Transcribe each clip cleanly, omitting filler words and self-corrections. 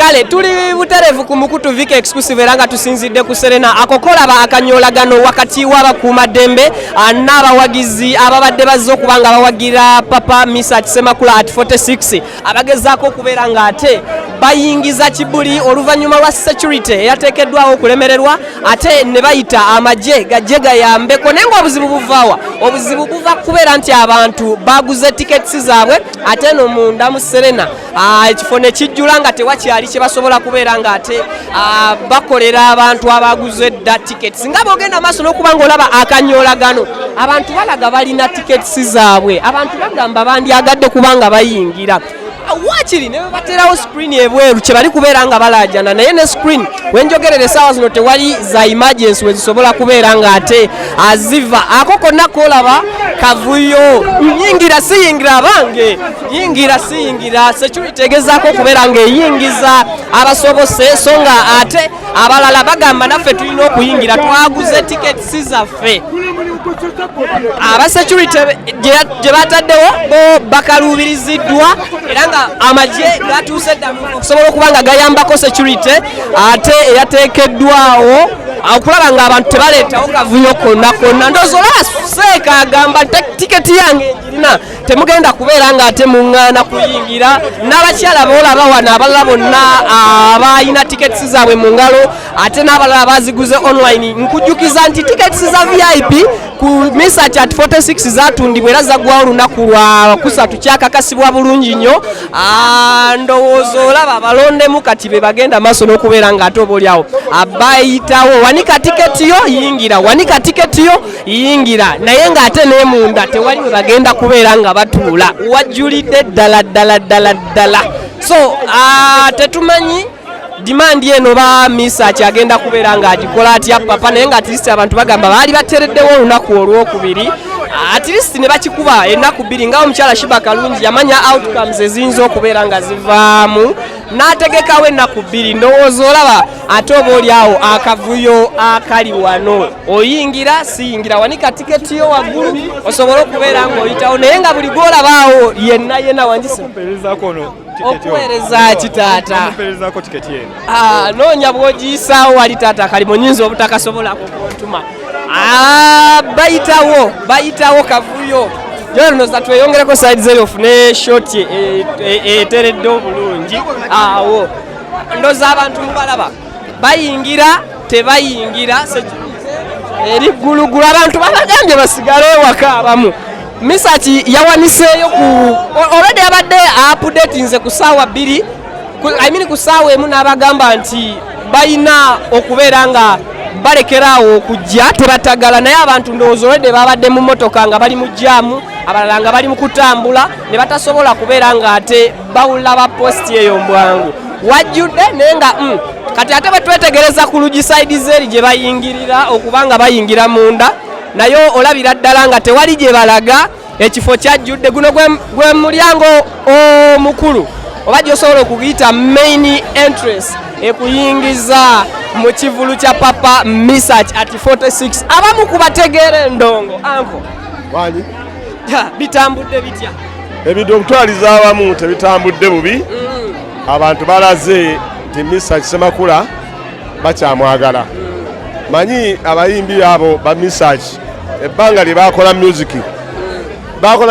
kale tuli buterevu ku mukutu vika exclusive era nga tusinzidde ku Serena akokolaba akanyolagano wakati w'abakuumaddembe n'abawagizi ababadde bazze okubanga bawagira papa Mesach Ssemakula at 46 abagezaako okubeera ng'ate bayingiza kibuli oluvannyuma lwa security eyateekeddwawo okulemererwa ate ne bayita amagye gajje gayambeko naye ng'obuzibu buvaawa obuzibu buva kubeera nti abantu baguze tiketi zaabwe ate no munda mu Serena ekifo ne kijjula nga tewakyali kye basobola kubeera ng'ate bakolera abantu abaguze dda tiketi nga bw'ogenda maaso n'okuba ng'olaba akanyolagano abantu balaga balina tiketi zaabwe abantu bagamba bandyagadde kubanga bayingira wakiri ne baterawo screen ebweru kye bali kubeera nga balajana naye ne screen wenjogerere essaawa zino tewali za emergency wezisobola kubeera ng'ate aziva ako konna kolaba kavuyo yingira siyingira abange yingira siyingira security egezaako okubeera ng'eyingiza abasobose so nga ate abalala bagamba naffe tulina okuyingira twaguze tiketi zaffe aba security gye bataddewo bo bakalubiriziddwa era nga amagye gatuuse dda okusobola okuba nga gayambako security ate eyateekeddwawo okulaba ng'abantu tebaleetawo kavuyo konna konna ndowooza olaba seeka agamba tiketi yange engirina temugenda kubeera ng'ate muŋŋaana kuyingira n'abakyala boolaba wano abalala bonna abayina tiketi zaabwe mu ngalo ate n'abalala baziguze online nkujjukiza nti tiketi za VIP ku Mesach at 46 zatundibwa era zaggwawo olunaku lwa kusatu kyakakasibwa bulungi nnyo ndowooza olaba balondemu kati be bagenda maaso n'okubeera ng'ate obaolyawo abayitawo wanika tiketi yo yingira wanika tiketi yo yingira naye ng'ate n'emunda tewali we bagenda kubeera nga batuula wajjulidde ddala so tetumanyi dimandi eno ba Mesach agenda kubeera ng'agikola atya papa naye nga atilisi abantu bagamba baali batereddewo olunaku olwokubiri atilisi ne bakikuba ennaku bbiri nga omukyala Shiba Kalungi yamanya outcomes eziyinza okubeera nga zivaamu n'ategekawo ennaku bbiri ndowooza olaba ate oba oliawo akavuyo akali wano oyingira siyingira wanika tiketi yo waggulu osobole okubeera ng'oyitawo naye nga buli gwolabaawo yenna wanjise okuweereza kitaata noonya bw'ogiyisaawo wali taata kalimo nyinza obutakasobolako kuntuma bayitawo kavuyo jonoza tweyongereko side zeri ofune shoti eteredde obulungi awo ndoza abantu mubalaba bayingira tebayingira eri ggulugulu abantu babagambye basigale ewaka abamu Mesach yawaniseeyo ku already abadde updatinze ku ssaawa 2 ku ssaawa emu n'abagamba nti bayina okubeera nga balekeraawo okujja tebatagala naye abantu ndowooza already babadde mu mmotoka nga bali mu jaamu abalala nga bali mu kutambula ne batasobola kubeera ng'ate bawulira ba posti eyo mbwangu wajjudde naye nga kati ate batwetegereza ku lugi side zeri gye bayingirira okuba nga bayingira munda naye olabira ddala nga tewali gye balaga ekifo kyajjudde guno gwe mulyango omukulu oba gyosobola okugiyita main entrance ekuyingiza mu kivulu kya papa Mesach at 46 abamu kubategeera endongo anko wanyi bitambudde bitya ebintu okutwaliza abamu tebitambudde bubi abantu balaze nti Mesach Ssemakula bakyamwagala manyi abayimbi abo ba Mesach ebbanga lye bakola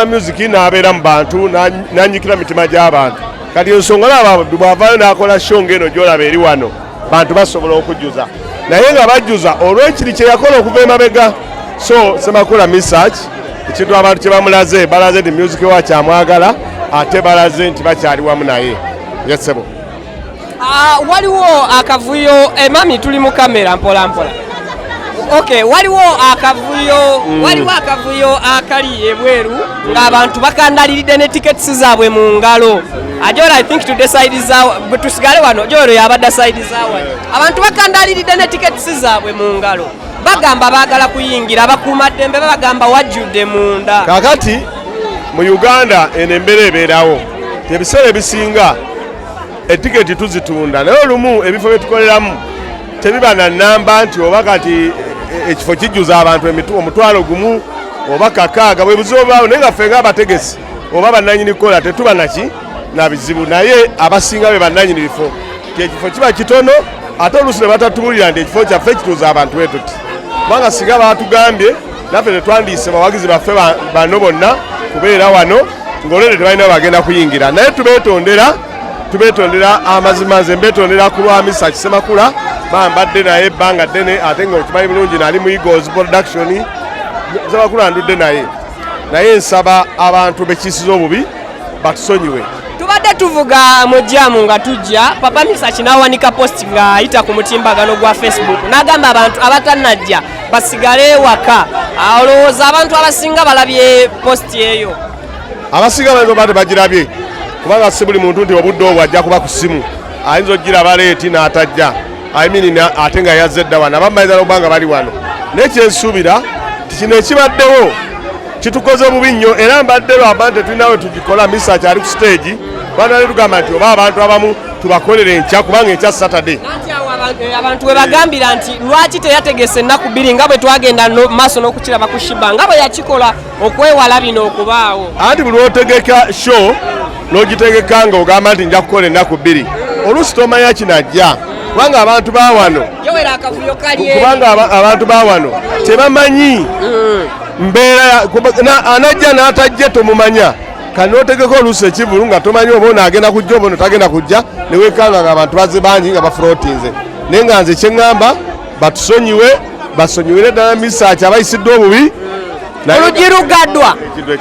music n'abeera mu bantu n'anyikira mitima gy'abantu kati ensonga laba bw'avaayo n'akola show ng'eno gy'olaba eri wano bantu basobola okujjuza naye nga bajjuza olw'ekiri kye yakola okuva emabega so Ssemakula Mesach ekintu abantu kye bamulaze balaze nti music wa kyamwagala ate balaze nti bakyali wamu naye yesebo waliwo akavuyo emami tuli mu kamera mpola okay waliwo akavuyo akali ebweru ng'abantu bakandaliridde ne tickets zaabwe mu ngalo ajora I think to decide zaabwe tusigale wano joro yabadda side zaabwe abantu bakandaliridde ne tickets zaabwe mu ngalo bagamba baagala kuyingira bakuumaddembe bagamba wajjudde munda kakati mu Uganda eno embeera ebeerawo ebiseera ebisinga etiketi tuzitunda naye olumu ebifo byetukoleramu tebiba na namba nti oba kati ekifo kijjuza abantu omutwalo gumu oba kakaaga bwe buzibu baawo naye nga ffe ng'abategesi oba bannannyini kola tetuba na bizibu naye abasinga be bannannyini bifo ekifo kiba kitono ate oluusi ne batatubulira nti ekifo kyaffe kituuza abantu bwe tuti kubanga singa batugambye naffe tetwandiise bawagizi baffe bano bonna kubeera wano ng'olwedde tebalina bagenda kuyingira naye tubeetondera amazima nze mbeetondera ku lwa Mesach Ssemakula bambadde naye ebbanga ddene ate nga okimanyi bulungi nali mu Eagles production Ssemakula ndudde naye nsaba abantu bekiisiza obubi batusonyiwe. Tubadde tuvuga mu jamu nga tujja Papa Mesach n'awanika post nga ayita ku mutimbagano gwa Facebook n'agamba abantu abatannajja basigale waka. Olowooza abantu abasinga balabye post eyo? Abasinga bano bagirabye kubanga si buli muntu nti obudde obwo ajja kuba ku ssimu ayinza okugiraba leeti n'atajja ate nga yazze dda wano abamayinza n'okubanga bali wano naye kyensuubira ti kino ekibaddewo kitukoze bubi nnyo era mbadde lwaba nti tulinawe tugikola Mesach ali ku stage bana tugamba nti oba abantu abamu tubakolere enkya kubanga enkya Saturday abantu we bagambira nti lwaki teyategese ennaku bbiri nga bwe twagenda maaso n'okukiraba ku Shiba nga bwe yakikola okwewala bino okubaawo anti buli otegeka show n'ogitegeka nga ogamba nti nja kukola ennaku bbiri oluusi tomanya kinajja kubanga abantu bawano tebamanyi mbeera anajja n'atajja tomumanya kano otegeka oluusi ekivulu nga tomanyi oba onaagenda kujja oba notagenda kujja newekanga nga abantu bazze bangi nga bafulootinze naye nga nze kyeŋŋamba basonyiwire ddala Mesach abayisiddwa obubi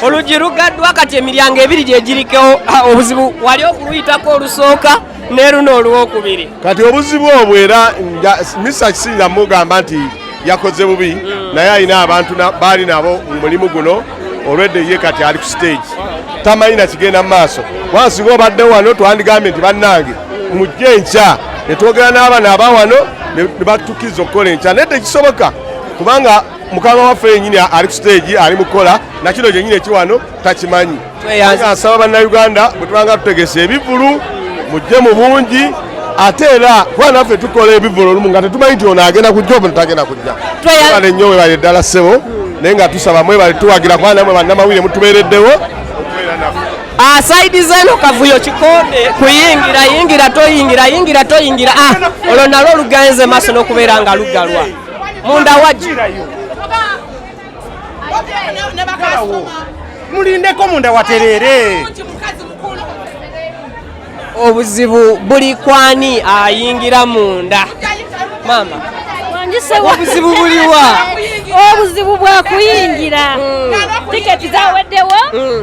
olugi lugaddwa kati emiryango ebiri gye giriko obuzibu wali okuluyitako olusooka ne luno olwokubiri kati obuzibu obwo era Mesach sinza mugamba nti yakoze bubi naye alina abantu baali nabo mu mulimu guno olwedde ye kati ali ku stage tamanyi na kigenda mu maaso wansinga obadde wano twandigambye nti bannange mujje enkya ne twogera n'abaana abawano ne batukkiriza okukola enkya naye tekisoboka kubanga mukama waffe yennyini ali ku stage ali mukola nakino kyennyini ekiwano takimanyi asaba bannayuganda bwe tubanga tutegesa ebivulu mujje mu bungi ate era kuba naffe tukola ebivulu olumu nga tetumanyi nti ono agenda kujja oba tetagenda kujja bale nnyo webale ddala ssebo naye nga tusaba mwebale tuwagira kuba namwe bannamawulire mutubeereddewo okubeera naffe saidi zeno kavuyo Kikonde kuyingira toyingira olwo nalwo lugenze maaso n'okubeera nga lugalwa munda wajjirayo mulindeko munda waterere obuzibu buli kwani ayingira munda mama obuzibu buliwa obuzibu bwa kuyingira tiketi zaweddewo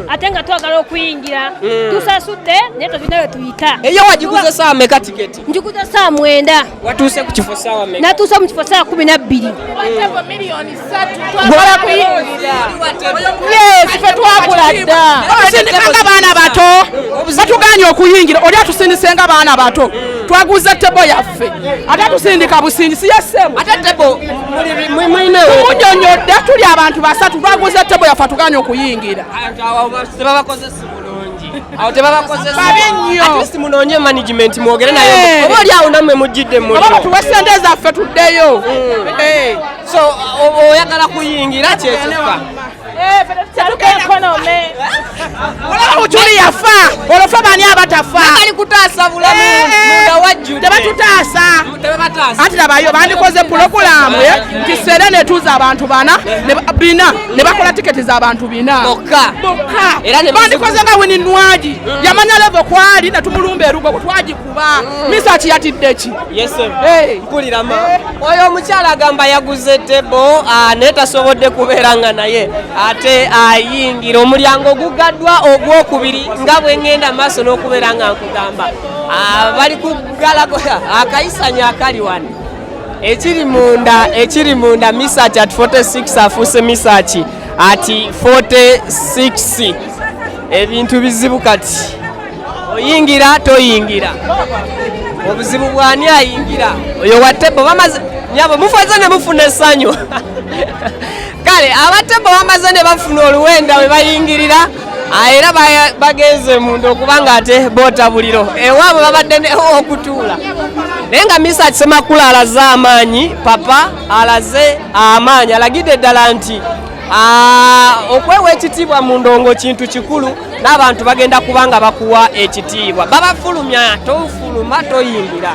ate nga twagala okuyingira tusasudde naye tolinayo tuyita eyo wagiguze saawa meka tiketi? Njiguze saawa 9. Watuuse ku kifo saawa meka? Natuuse mu kifo saawa 12. Gwala kuyingira ffe twagula dda tusindikanga baana bato batuganye okuyingira oli atusindisenga baana bato twaguze tebo yaffe ate atusindika busindisi yassemu ate tebo tumunyonyodde tuli abantu basatu twaguze tebo yaffe atuganye okuyingira munoonye management mwogere naye oba oli awo nammwe mujjidde oba tuwe sente zaffe tuddeyo so oyagala kuyingira kyekikka Uchuli yafa olofa bani abatafa nakali kutaasa bulamu munda wajjudde tebatutaasa ati labayo bandikoze pulogulamu kisere ne tuza abantu bana ne bakola tiketi za abantu bina bokka era ne bandikoze nga wini nwaji yamanya level kwali na tumulumbe erugo twagikuba Mesach yatiddeki mpulira ma oyo omukyala agamba yaguze tebo netasobodde kubeera nga naye ate ayingira omulyango gugaddwa ogwokubiri nga bwe ngenda maaso n'okubeera nga nkugamba bali kugalagoya akayisanya akali wano ekiri munda Mesach at 46 afuuse Mesach ati 46 ebintu bizibu kati oyingira toyingira obuzibu bwani ayingira oyo watebo bamaze nyabo mufaze ne mufuna essanyu kale abatebo bamaze ne bafuna oluwenda we bayingirira era bagenze munda okubanga ate botabuliro ewaabwe babadde okutuula naye nga Mesach Ssemakula alaze amaanyi papa alaze amaanyi alagidde ddala nti okwewa ekitiibwa mu ndongo kintu kikulu n'abantu bagenda kubanga bakuwa ekitiibwa babafulumya tofuluma toyingira